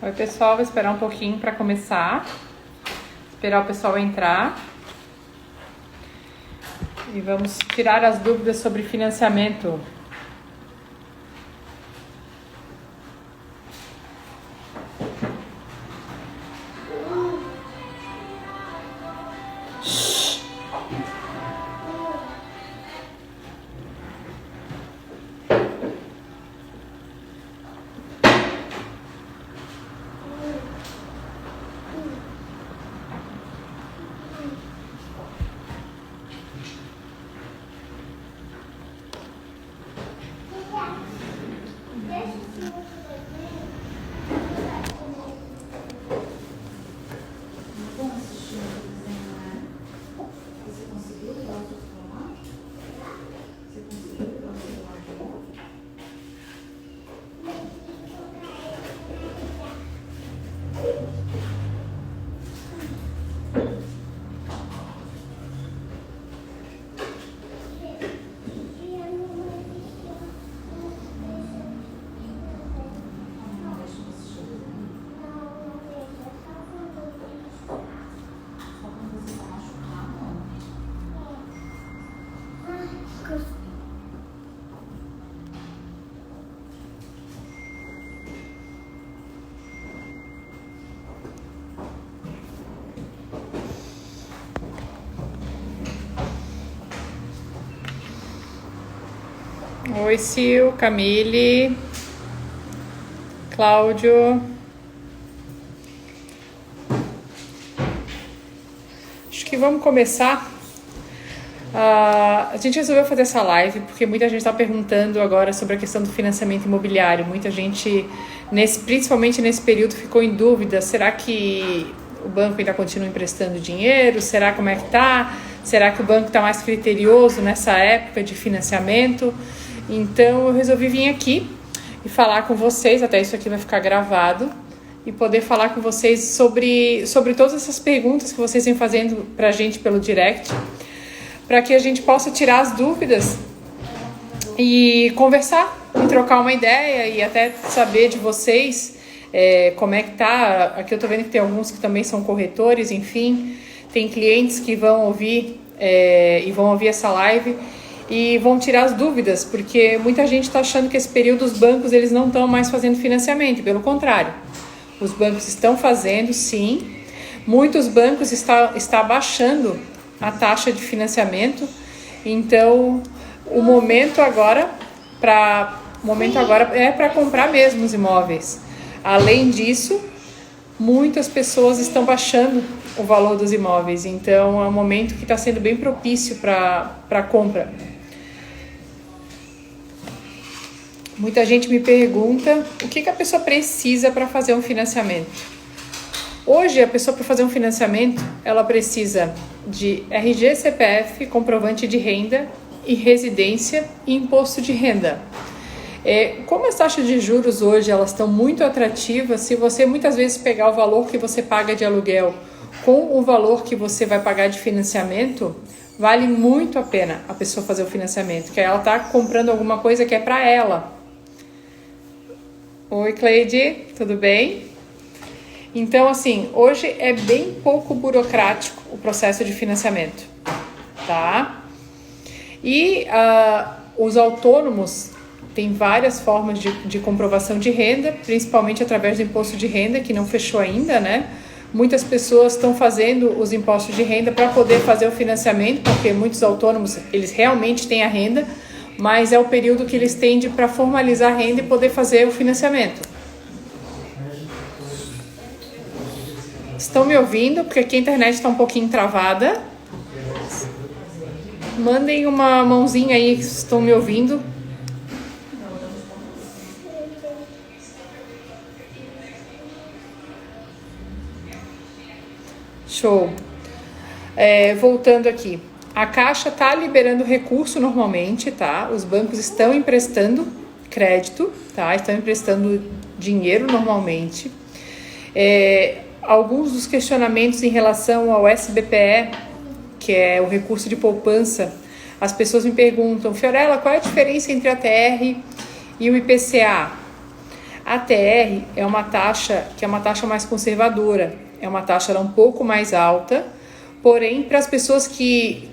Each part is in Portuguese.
Oi, pessoal, vou esperar um pouquinho para começar. Esperar o pessoal entrar. E vamos tirar as dúvidas sobre financiamento. Oi, Sil, Camille, Cláudio. Acho que vamos começar. A gente resolveu fazer essa live porque muita gente está perguntando agora sobre a questão do financiamento imobiliário. Muita gente, principalmente nesse período, ficou em dúvida. Será que o banco ainda continua emprestando dinheiro? Será como é que tá? Será que o banco está mais criterioso nessa época de financiamento? Então eu resolvi vir aqui e falar com vocês, até isso aqui vai ficar gravado, e poder falar com vocês sobre todas essas perguntas que vocês vêm fazendo pra gente pelo direct, para que a gente possa tirar as dúvidas e conversar, e trocar uma ideia e até saber de vocês como é que tá. Aqui eu tô vendo que tem alguns que também são corretores, enfim, tem clientes que vão ouvir e vão ouvir essa live e vão tirar as dúvidas, porque muita gente está achando que esse período os bancos eles não estão mais fazendo financiamento, pelo contrário, os bancos estão fazendo, sim. Muitos bancos estão abaixando a taxa de financiamento, então o momento agora é para comprar mesmo os imóveis. Além disso, muitas pessoas estão baixando o valor dos imóveis, então é um momento que está sendo bem propício para compra. Muita gente me pergunta o que a pessoa precisa para fazer um financiamento. Hoje, a pessoa para fazer um financiamento, ela precisa de RG, CPF, comprovante de renda e residência e imposto de renda. Como as taxas de juros hoje elas estão muito atrativas, se você muitas vezes pegar o valor que você paga de aluguel com o valor que você vai pagar de financiamento, vale muito a pena a pessoa fazer o financiamento, porque ela está comprando alguma coisa que é para ela. Oi, Cleide, tudo bem? Então, assim, hoje é bem pouco burocrático o processo de financiamento, tá? E os autônomos têm várias formas de comprovação de renda, principalmente através do imposto de renda, que não fechou ainda, né? Muitas pessoas estão fazendo os impostos de renda para poder fazer o financiamento, porque muitos autônomos, eles realmente têm a renda, mas é o período que eles têm para formalizar a renda e poder fazer o financiamento. Estão me ouvindo? Porque aqui a internet está um pouquinho travada. Mandem uma mãozinha aí que estão me ouvindo. Show. Voltando aqui. A Caixa está liberando recurso normalmente, tá? Os bancos estão emprestando crédito, tá? Estão emprestando dinheiro normalmente. Alguns dos questionamentos em relação ao SBPE, que é o recurso de poupança, as pessoas me perguntam: Fiorella, qual é a diferença entre a TR e o IPCA? A TR é uma taxa que é uma taxa mais conservadora, é uma taxa um pouco mais alta, porém, para as pessoas que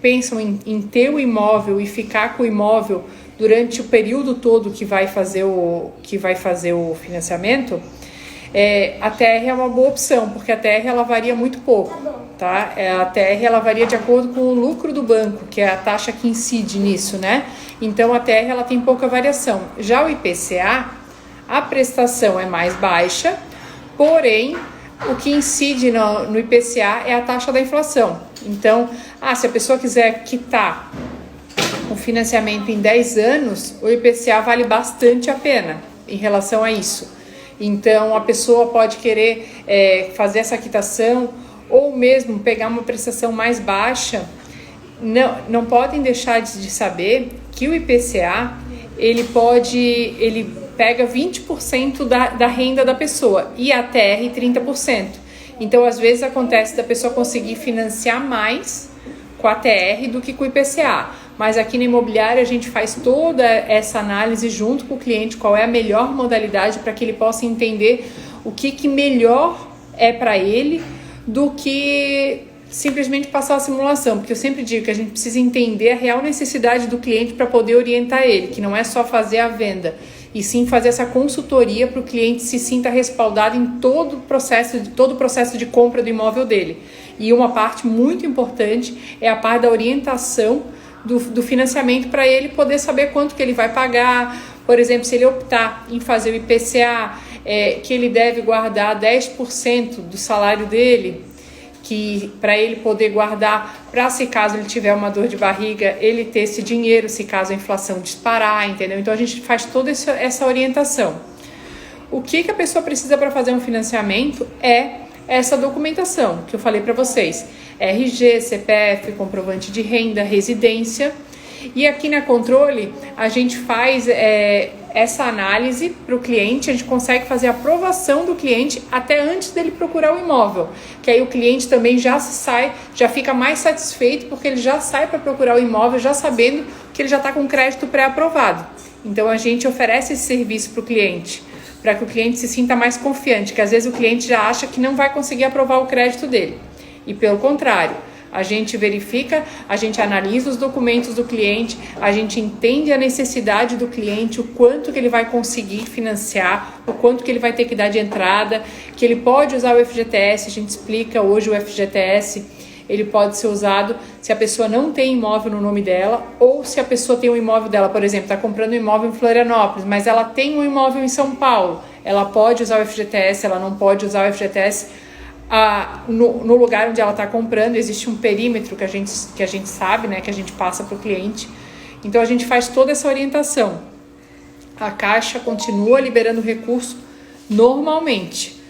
pensam em ter o imóvel e ficar com o imóvel durante o período todo que vai fazer o financiamento, a TR é uma boa opção, porque a TR ela varia muito pouco, tá? A TR ela varia de acordo com o lucro do banco, que é a taxa que incide nisso, né? Então a TR ela tem pouca variação. Já o IPCA, a prestação é mais baixa, porém o que incide no IPCA é a taxa da inflação. Então, se a pessoa quiser quitar o financiamento em 10 anos, o IPCA vale bastante a pena em relação a isso. Então, a pessoa pode querer fazer essa quitação ou mesmo pegar uma prestação mais baixa. Não podem deixar de saber que o IPCA, ele pega 20% da renda da pessoa e a TR 30%. Então, às vezes acontece da pessoa conseguir financiar mais com a TR do que com o IPCA. Mas aqui na imobiliária a gente faz toda essa análise junto com o cliente, qual é a melhor modalidade para que ele possa entender o que melhor é para ele do que simplesmente passar a simulação, porque eu sempre digo que a gente precisa entender a real necessidade do cliente para poder orientar ele, que não é só fazer a venda, e sim fazer essa consultoria para o cliente se sinta respaldado em todo o processo de compra do imóvel dele. E uma parte muito importante é a parte da orientação do financiamento para ele poder saber quanto que ele vai pagar. Por exemplo, se ele optar em fazer o IPCA, que ele deve guardar 10% do salário dele, que para ele poder guardar, para se caso ele tiver uma dor de barriga, ele ter esse dinheiro, se caso a inflação disparar, entendeu? Então a gente faz toda essa orientação. O que a pessoa precisa para fazer um financiamento é essa documentação que eu falei para vocês: RG, CPF, comprovante de renda, residência. E aqui na Controle a gente faz essa análise para o cliente, a gente consegue fazer a aprovação do cliente até antes dele procurar o imóvel, que aí o cliente também já fica mais satisfeito, porque ele já sai para procurar o imóvel já sabendo que ele já está com crédito pré-aprovado. Então a gente oferece esse serviço para o cliente, para que o cliente se sinta mais confiante, que às vezes o cliente já acha que não vai conseguir aprovar o crédito dele. E pelo contrário, a gente verifica, a gente analisa os documentos do cliente, a gente entende a necessidade do cliente, o quanto que ele vai conseguir financiar, o quanto que ele vai ter que dar de entrada, que ele pode usar o FGTS. A gente explica hoje o FGTS, ele pode ser usado se a pessoa não tem imóvel no nome dela, ou se a pessoa tem um imóvel dela, por exemplo, está comprando um imóvel em Florianópolis, mas ela tem um imóvel em São Paulo, ela pode usar o FGTS, ela não pode usar o FGTS. No lugar onde ela está comprando, existe um perímetro que a gente sabe, né, que a gente passa para o cliente. Então a gente faz toda essa orientação. A Caixa continua liberando recurso normalmente.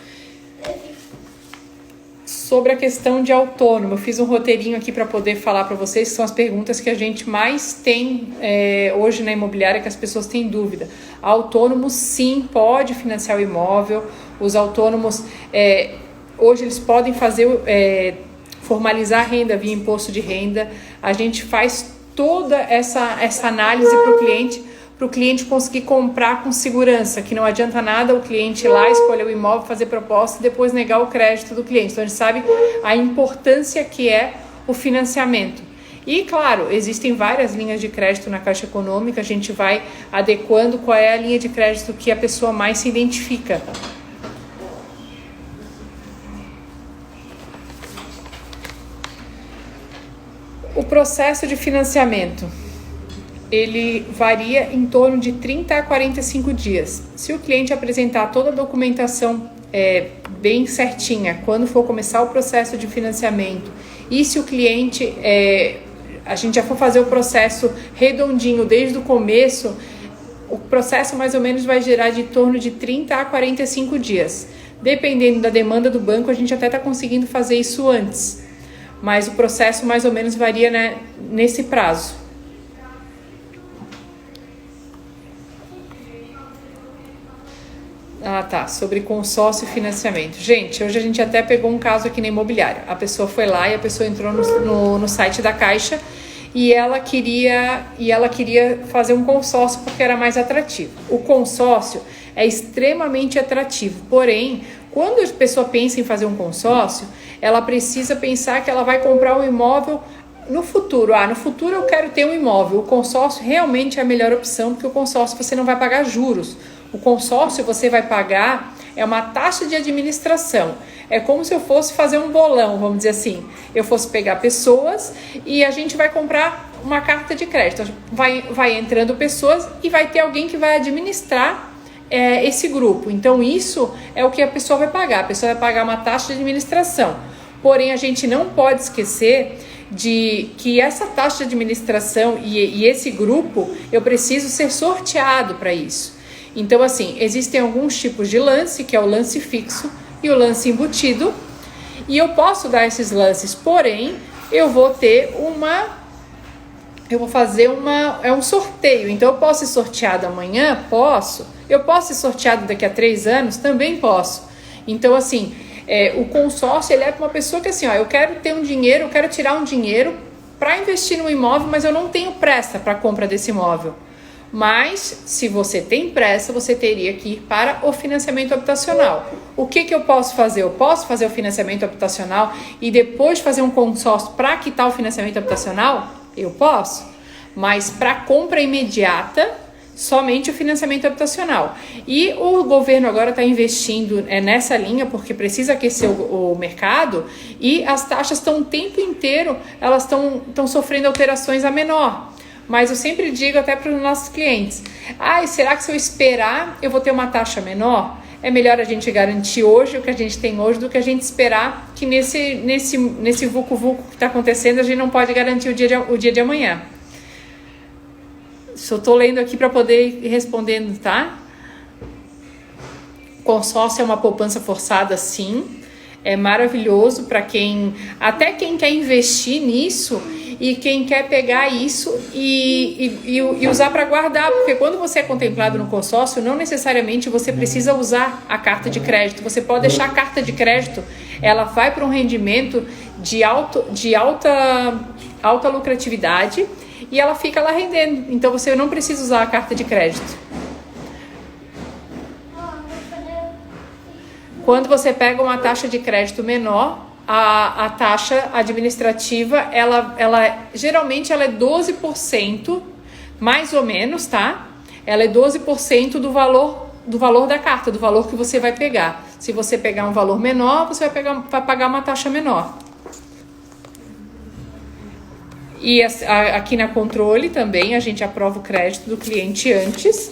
Sobre a questão de autônomo, eu fiz um roteirinho aqui para poder falar para vocês, que são as perguntas que a gente mais tem hoje na imobiliária, que as pessoas têm dúvida. Autônomo, sim, pode financiar o imóvel. Os autônomos, hoje eles podem formalizar a renda via imposto de renda. A gente faz toda essa análise para o cliente conseguir comprar com segurança, que não adianta nada o cliente ir lá, escolher o imóvel, fazer proposta e depois negar o crédito do cliente. Então a gente sabe a importância que é o financiamento. E claro, existem várias linhas de crédito na Caixa Econômica, a gente vai adequando qual é a linha de crédito que a pessoa mais se identifica. O processo de financiamento, ele varia em torno de 30 a 45 dias. Se o cliente apresentar toda a documentação bem certinha, quando for começar o processo de financiamento, e se o cliente, a gente já for fazer o processo redondinho desde o começo, o processo mais ou menos vai gerar de torno de 30 a 45 dias. Dependendo da demanda do banco, a gente até está conseguindo fazer isso antes. Mas o processo mais ou menos varia, né, nesse prazo. Sobre consórcio e financiamento. Gente, hoje a gente até pegou um caso aqui na imobiliária. A pessoa foi lá e a pessoa entrou no site da Caixa e ela queria fazer um consórcio porque era mais atrativo. O consórcio é extremamente atrativo, porém, quando a pessoa pensa em fazer um consórcio, ela precisa pensar que ela vai comprar um imóvel no futuro. No futuro eu quero ter um imóvel. O consórcio realmente é a melhor opção, porque o consórcio você não vai pagar juros. O consórcio você vai pagar uma taxa de administração. É como se eu fosse fazer um bolão, vamos dizer assim. Eu fosse pegar pessoas e a gente vai comprar uma carta de crédito. Vai entrando pessoas e vai ter alguém que vai administrar esse grupo. Então isso é o que a pessoa vai pagar. A pessoa vai pagar uma taxa de administração. Porém, a gente não pode esquecer de que essa taxa de administração e esse grupo, eu preciso ser sorteado para isso. Então, assim, existem alguns tipos de lance, que é o lance fixo e o lance embutido, e eu posso dar esses lances, porém, eu vou fazer um sorteio. Então, eu posso ser sorteado amanhã? Posso. Eu posso ser sorteado daqui a 3 anos? Também posso. Então, assim, o consórcio, ele é para uma pessoa que, assim, eu quero ter um dinheiro, eu quero tirar um dinheiro para investir no imóvel, mas eu não tenho pressa para a compra desse imóvel. Mas, se você tem pressa, você teria que ir para o financiamento habitacional. O que eu posso fazer? Eu posso fazer o financiamento habitacional e depois fazer um consórcio para quitar o financiamento habitacional? Eu posso. Mas para compra imediata, somente o financiamento habitacional. E o governo agora está investindo nessa linha porque precisa aquecer o mercado, e as taxas estão o tempo inteiro, elas estão sofrendo alterações a menor. Mas eu sempre digo até para os nossos clientes, será que se eu esperar eu vou ter uma taxa menor? É melhor a gente garantir hoje o que a gente tem hoje do que a gente esperar que nesse vucu-vucu que está acontecendo a gente não pode garantir o dia de amanhã. Só estou lendo aqui para poder ir respondendo, tá? Consórcio é uma poupança forçada, sim. É maravilhoso para até quem quer investir nisso e quem quer pegar isso e usar para guardar, porque quando você é contemplado no consórcio, não necessariamente você precisa usar a carta de crédito. Você pode deixar a carta de crédito, ela vai para um rendimento de alta lucratividade e ela fica lá rendendo. Então você não precisa usar a carta de crédito. Quando você pega uma taxa de crédito menor, a taxa administrativa, geralmente ela é 12%, mais ou menos, tá? Ela é 12% do valor da carta, do valor que você vai pegar. Se você pegar um valor menor, você vai pagar uma taxa menor. E aqui na Controle também a gente aprova o crédito do cliente antes.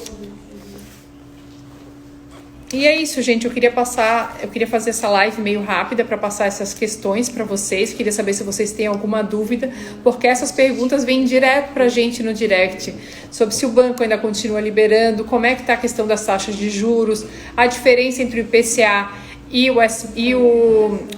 E é isso, gente. Eu queria fazer essa live meio rápida para passar essas questões para vocês. Queria saber se vocês têm alguma dúvida, porque essas perguntas vêm direto para a gente no direct, sobre se o banco ainda continua liberando, como é que está a questão das taxas de juros, a diferença entre o IPCA e o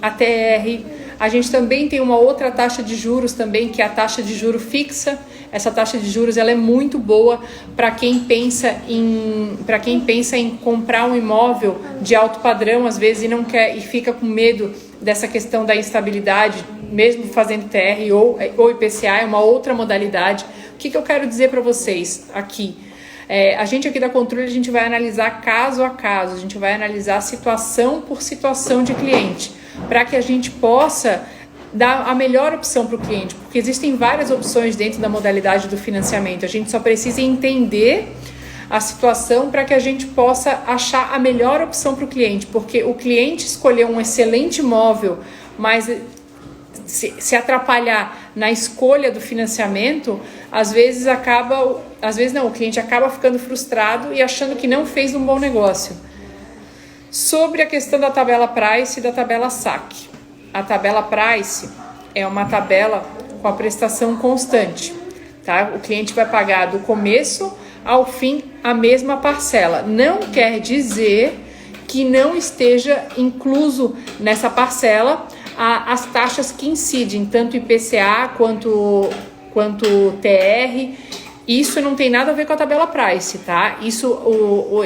ATR. A gente também tem uma outra taxa de juros também, que é a taxa de juro fixa. Essa taxa de juros ela é muito boa para quem pensa em comprar um imóvel de alto padrão, às vezes, e não quer, e fica com medo dessa questão da instabilidade, mesmo fazendo TR ou IPCA, é uma outra modalidade. O que eu quero dizer para vocês aqui? A gente aqui da Controle, a gente vai analisar caso a caso, a gente vai analisar situação por situação de cliente, para que a gente possa dar a melhor opção para o cliente, porque existem várias opções dentro da modalidade do financiamento. A gente só precisa entender a situação para que a gente possa achar a melhor opção para o cliente, porque o cliente escolheu um excelente imóvel, mas se atrapalhar na escolha do financiamento, o cliente acaba ficando frustrado e achando que não fez um bom negócio. Sobre a questão da tabela Price e da tabela SAC. A tabela Price é uma tabela com a prestação constante, tá? O cliente vai pagar do começo ao fim a mesma parcela. Não quer dizer que não esteja incluso nessa parcela as taxas que incidem, tanto IPCA quanto TR. Isso não tem nada a ver com a tabela Price, tá?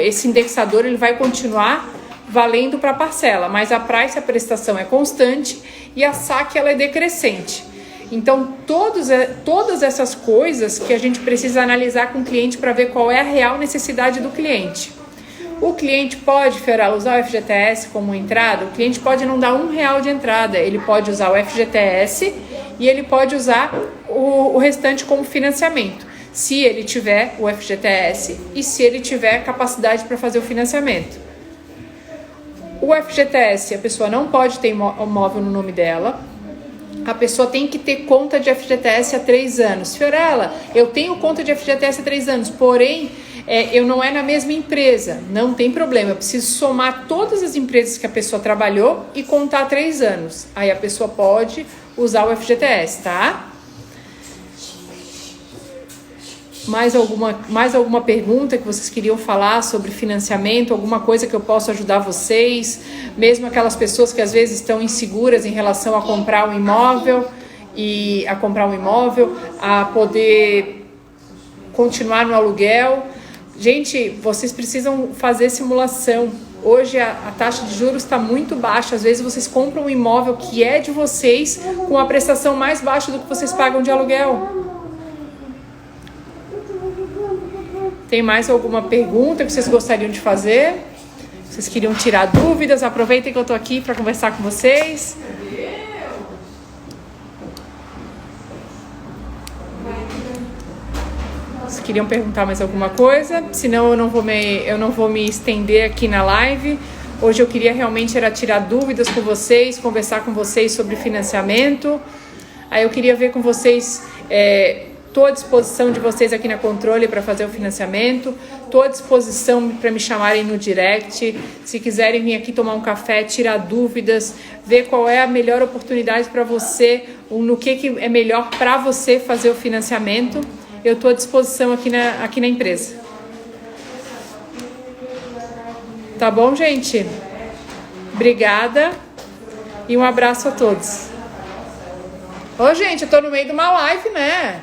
Esse indexador ele vai continuar valendo para a parcela, mas a Price, a prestação é constante, e a SAC ela é decrescente. Então, todas essas coisas que a gente precisa analisar com o cliente para ver qual é a real necessidade do cliente. O cliente pode, Fiorella, usar o FGTS como entrada? O cliente pode não dar R$1 de entrada, ele pode usar o FGTS e ele pode usar o restante como financiamento, se ele tiver o FGTS e se ele tiver capacidade para fazer o financiamento. O FGTS, a pessoa não pode ter imóvel no nome dela, a pessoa tem que ter conta de FGTS há 3 anos. Fiorella, eu tenho conta de FGTS há 3 anos, porém eu não é na mesma empresa. Não tem problema, eu preciso somar todas as empresas que a pessoa trabalhou e contar 3 anos. Aí a pessoa pode usar o FGTS, tá? Mais alguma pergunta que vocês queriam falar sobre financiamento? Alguma coisa que eu possa ajudar vocês? Mesmo aquelas pessoas que às vezes estão inseguras em relação a comprar um imóvel a poder continuar no aluguel. Gente, vocês precisam fazer simulação. Hoje a taxa de juros está muito baixa. Às vezes vocês compram um imóvel que é de vocês com a prestação mais baixa do que vocês pagam de aluguel. Tem mais alguma pergunta que vocês gostariam de fazer? Vocês queriam tirar dúvidas? Aproveitem que eu estou aqui para conversar com vocês. Vocês queriam perguntar mais alguma coisa? Senão eu não vou me estender aqui na live. Hoje eu queria realmente era tirar dúvidas com vocês, conversar com vocês sobre financiamento. Aí eu queria ver com vocês... Estou à disposição de vocês aqui na Controle para fazer o financiamento. Estou à disposição para me chamarem no direct. Se quiserem vir aqui tomar um café, tirar dúvidas, ver qual é a melhor oportunidade para você, no que é melhor para você fazer o financiamento, eu estou à disposição aqui na empresa. Tá bom, gente? Obrigada e um abraço a todos. Ô, gente, eu estou no meio de uma live, né?